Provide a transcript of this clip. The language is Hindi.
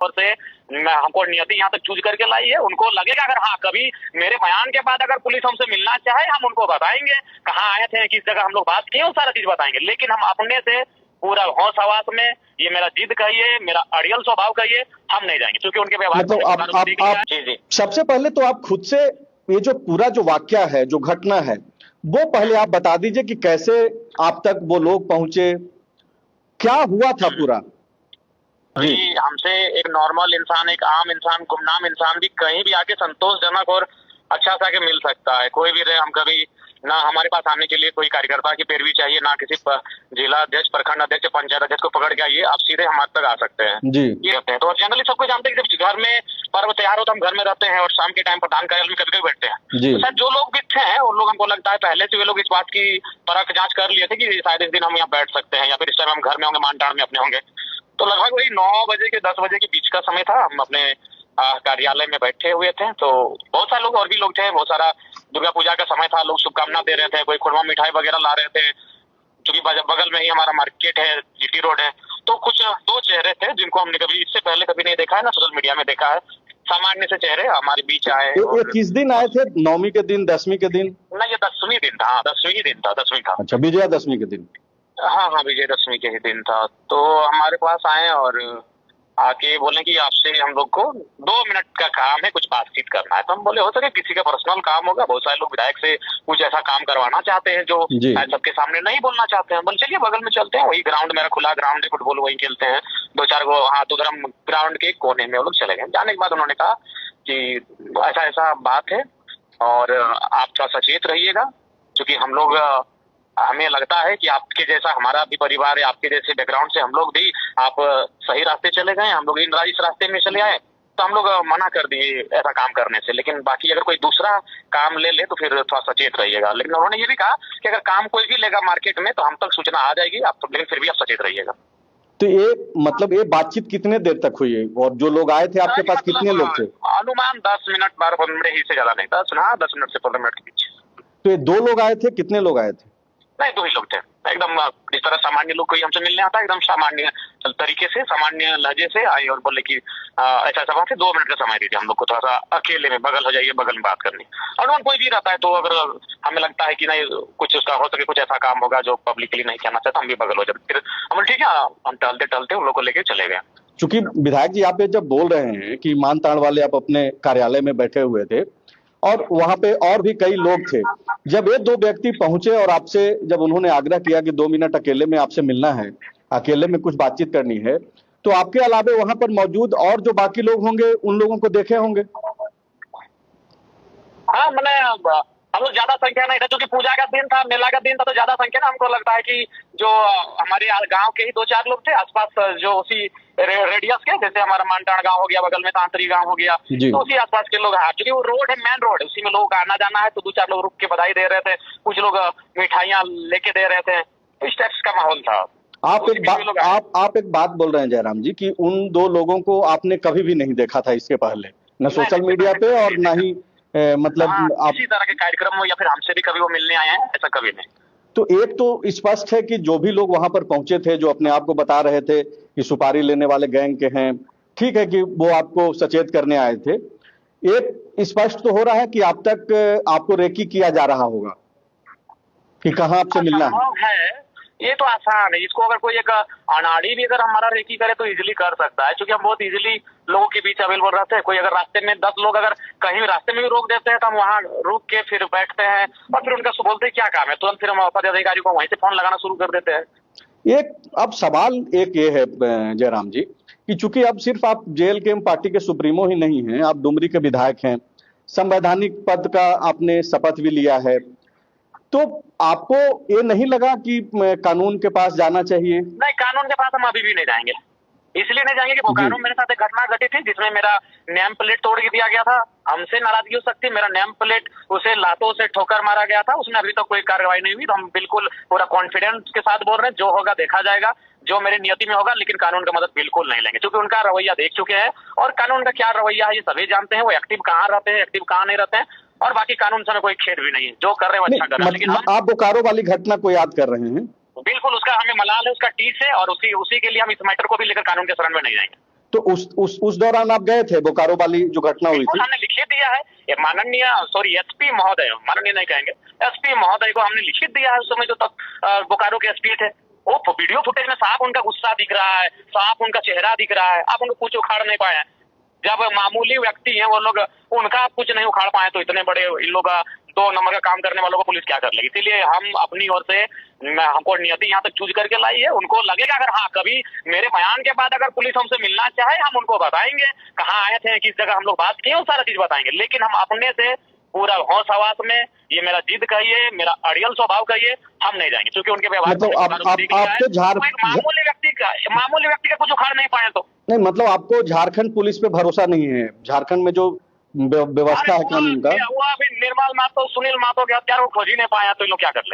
और से हमको नियति यहाँ तक चूज करके लाई है। उनको लगेगा अगर हाँ कभी मेरे बयान के बाद अगर पुलिस हमसे मिलना चाहे, हम उनको बताएंगे कहाँ आए थे, किस जगह हम लोग बात किए, वो सारा चीज बताएंगे। लेकिन हम अपने से पूरा होश हवास में, ये मेरा जिद कहिए, मेरा अड़ियल स्वभाव कहिए, हम नहीं जाएंगे, क्योंकि उनके व्यवहार मतलब आप जी। सबसे पहले तो आप खुद से ये जो पूरा जो वाक्या है, जो घटना है, वो पहले आप बता दीजिए कि कैसे आप तक वो लोग पहुंचे, क्या हुआ था पूरा। जी, हमसे एक नॉर्मल इंसान, एक आम इंसान, गुमनाम इंसान भी कहीं भी आके संतोषजनक और अच्छा सा के मिल सकता है। कोई भी रहे, हम कभी ना हमारे पास आने के लिए कोई कार्यकर्ता की पैरवी चाहिए, ना किसी जिला अध्यक्ष, प्रखंड अध्यक्ष, पंचायत अध्यक्ष को पकड़ के आइए, आप सीधे हमारे तक आ सकते हैं जी। ये रहते हैं। तो जनरली सबको जानते हैं कि जब घर में पर्व तैयार हो तो हम घर में रहते हैं और शाम के टाइम प्रधान कार्यालय में कभी कभी बैठते हैं। तो शायद जो लोग भी थे उन लोग, हमको लगता है पहले से वे लोग इस बात की परख जांच कर लिए थे कि शायद इस दिन हम यहाँ बैठ सकते हैं, या फिर इस टाइम हम घर में होंगे, मानटाड़ में अपने होंगे। तो लगभग वही 9 बजे के 10 बजे के बीच का समय था। हम अपने कार्यालय में बैठे हुए थे, तो बहुत सारे लोग और भी लोग थे, बहुत सारा दुर्गा पूजा का समय था, लोग शुभकामना दे रहे थे, कोई खुरमा मिठाई वगैरह ला रहे थे, क्योंकि बगल में ही हमारा मार्केट है, जीटी रोड है। तो कुछ 2 चेहरे थे जिनको हमने कभी इससे पहले कभी नहीं देखा है, ना सोशल मीडिया में देखा है। सामान्य से चेहरे हमारे बीच आए। ये किस दिन आए थे? 9वीं के दिन, 10वीं के दिन? नहीं, ये 10वीं दिन था। 10वीं दिन था, 10वीं था। अच्छा, विजयादशमी के दिन। हाँ, विजयदशमी के ही दिन था। तो हमारे पास आए और आके बोले कि आपसे हम लोग को 2 मिनट का काम है, कुछ बातचीत करना है। तो हम बोले हो सके किसी का पर्सनल काम होगा, बहुत सारे लोग विधायक से कुछ ऐसा काम करवाना चाहते हैं जो सबके सामने नहीं बोलना चाहते हैं। बोले चलिए बगल में चलते हैं, वही ग्राउंड, मेरा खुला ग्राउंड है, फुटबॉल वही खेलते हैं, 2-4 गो हाथ उधर, हम ग्राउंड के कोने में वो लोग चले गए। जाने के बाद उन्होंने कहा कि ऐसा ऐसा बात है और आप थोड़ा सचेत रहिएगा, क्योंकि हम लोग, हमें लगता है कि आपके जैसा हमारा भी परिवार है, आपके जैसे बैकग्राउंड से हम लोग भी, आप सही रास्ते चले गए, हम लोग इस रास्ते में चले आए, तो हम लोग मना कर दिए ऐसा काम करने से। लेकिन बाकी अगर कोई दूसरा काम ले ले तो फिर थोड़ा सचेत रहिएगा। लेकिन उन्होंने ये भी कहा कि अगर काम कोई भी लेगा मार्केट में तो हम तक सूचना आ जाएगी, आप, लेकिन फिर भी आप सचेत रहिएगा। तो ये मतलब ये बातचीत कितने देर तक हुई है, और जो लोग आए थे आपके पास कितने लोग थे? अनुमान 10 मिनट 12 मिनट ही से ज्यादा नहीं, 10 मिनट से 15 मिनट के बीच। तो ये 2 लोग आए थे, कितने लोग आए थे? नहीं, 2 ही लोग थे। एकदम जिस तरह सामान्य लोग कोई हमसे मिलने आता, एकदम सामान्य तरीके से, सामान्य लहजे से आए और बोले कि ऐसा ऐसा बात है, 2 मिनट का समय दीजिए हम लोग को, थोड़ा सा अकेले में बगल हो जाइए, बगल में बात करनी। और कोई भी रहता है तो अगर हमें लगता है कि नहीं कुछ उसका हो सके, कुछ ऐसा काम होगा जो पब्लिकली नहीं कहना चाहता, हम भी बगल हो जाते। फिर हम ठीक है, हम टहलते टहलते उन लोग को लेके चले गए। चूंकि विधायक जी आप जब बोल रहे हैं कि मानताड़ वाले आप अपने कार्यालय में बैठे हुए थे और वहां पे और भी कई लोग थे, जब ये 2 व्यक्ति पहुंचे और आपसे जब उन्होंने आग्रह किया कि 2 मिनट अकेले में आपसे मिलना है, अकेले में कुछ बातचीत करनी है, तो आपके अलावे वहां पर मौजूद और जो बाकी लोग होंगे उन लोगों को देखे होंगे? हाँ, मैंने, हम लोग ज्यादा संख्या नहीं था, क्योंकि पूजा का दिन था, मेला का दिन था, तो ज्यादा संख्या ना, हमको लगता है कि जो हमारे गांव के ही 2-4 लोग थे आसपास, जो उसी रेडियस के, जैसे हमारा मानटाड़ गांव हो गया, बगल में तांतरी गांव हो गया, तो उसी आसपास के लोग हैं। क्योंकि वो रोड है, मेन रोड है, उसी में लोगों का आना जाना है, तो 2-4 लोग रुक के बधाई दे रहे थे, कुछ लोग मिठाइयाँ लेके दे रहे थे, तो इस टाइप का माहौल था। आप एक बात बोल रहे हैं जयराम जी कि उन 2 लोगों को आपने कभी भी नहीं देखा था इसके पहले, न सोशल मीडिया पे और न ही मतलब आप इसी तरह के कार्यक्रम हो या फिर हमसे भी कभी वो मिलने आए हैं, ऐसा कभी नहीं। तो एक तो स्पष्ट है कि जो भी लोग वहां पर पहुंचे थे, जो अपने आप को बता रहे थे कि सुपारी लेने वाले गैंग के हैं, ठीक है कि वो आपको सचेत करने आए थे। एक स्पष्ट तो हो रहा है कि आप तक आपको रेकी किया जा रहा होगा कि कहां आपसे मिलना है। ये तो आसान है, इसको अगर कोई एक अनाड़ी भी अगर हमारा रेकी करे तो इजीली कर सकता है, क्योंकि हम बहुत इजीली लोगों के बीच अवेलेबल रहते हैं। कोई अगर रास्ते में 10 लोग अगर कहीं रास्ते में भी रोक देते हैं तो हम वहाँ रुक के फिर बैठते हैं और फिर उनका बोलते हैं क्या काम है, तुरंत फिर हम पदाधिकारी को वहीं से फोन लगाना शुरू कर देते हैं। एक अब सवाल एक ये है जयराम जी कि चूंकि अब सिर्फ आप जेएलकेएम पार्टी के सुप्रीमो ही नहीं हैं, आप डुमरी के विधायक हैं, संवैधानिक पद का आपने शपथ भी लिया है, तो आपको ये नहीं लगा कि कानून के पास जाना चाहिए? नहीं, कानून के पास हम अभी भी नहीं जाएंगे, इसलिए नहीं जाएंगे कि वो कानून, मेरे साथ एक घटना घटी थी जिसमें मेरा नेम प्लेट तोड़ के दिया गया था। हमसे नाराजगी हो सकती है, मेरा नेम प्लेट उसे लातों से ठोकर मारा गया था, उसमें अभी तक कोई कार्रवाई नहीं हुई। तो हम बिल्कुल पूरा कॉन्फिडेंस के साथ बोल रहे हैं, जो होगा देखा जाएगा, जो मेरी नियति में होगा, लेकिन कानून का मदद बिल्कुल नहीं लेंगे, क्योंकि उनका रवैया देख चुके हैं और कानून का क्या रवैया है ये सभी जानते हैं। वो एक्टिव कहाँ रहते हैं, एक्टिव कहाँ नहीं रहते हैं, और बाकी कानून से हमें कोई खेद भी नहीं है, जो कर रहे हैं वो अच्छा कर रहे हैं। लेकिन आप बोकारो वाली घटना को याद कर रहे हैं? बिल्कुल, उसका हमें मलाल है, उसका टीस है, और उसी के लिए हम इस मैटर को भी लेकर कानून के शरण में नहीं जाएंगे। तो उस दौरान आप गए थे बोकारो वाली जो घटना हुई थी? हमने लिखित दिया है, ये माननीय एसपी महोदय, माननीय नहीं कहेंगे, एसपी महोदय को हमने लिखित दिया है। उस समय जो तक बोकारो के एसपी थे, वो वीडियो फुटेज में साफ उनका गुस्सा दिख रहा है, साफ उनका चेहरा दिख रहा है। आप उनको कुछ उखाड़ नहीं पाए हैं। जब मामूली व्यक्ति हैं वो लोग, उनका कुछ नहीं उखाड़ पाए तो इतने बड़े इन लोग 2 नंबर का काम करने वालों को पुलिस क्या कर लेगी। इसीलिए हम अपनी ओर से, हमको नियति यहाँ तक चूज करके लाई है। उनको लगेगा अगर हाँ कभी मेरे बयान के बाद अगर पुलिस हमसे मिलना चाहे, हम उनको बताएंगे कहाँ आए थे, किस जगह हम लोग बात किए, वो सारा चीज बताएंगे। लेकिन हम अपने से पूरा होश हवास में, ये मेरा जिद कहिए, मेरा अड़ियल स्वभाव कहिए, हम नहीं जाएंगे, क्योंकि उनके व्यवहार मतलब आपको मामूली व्यक्ति का कुछ उखाड़ नहीं पाए तो नहीं, मतलब आपको झारखंड पुलिस पे भरोसा नहीं है? झारखंड में जो व्यवस्था है कानून का, वो अभी निर्मल महतो, सुनील महतो के हत्यारों को खोज ही नहीं पाया तो इन लोग क्या कर ले।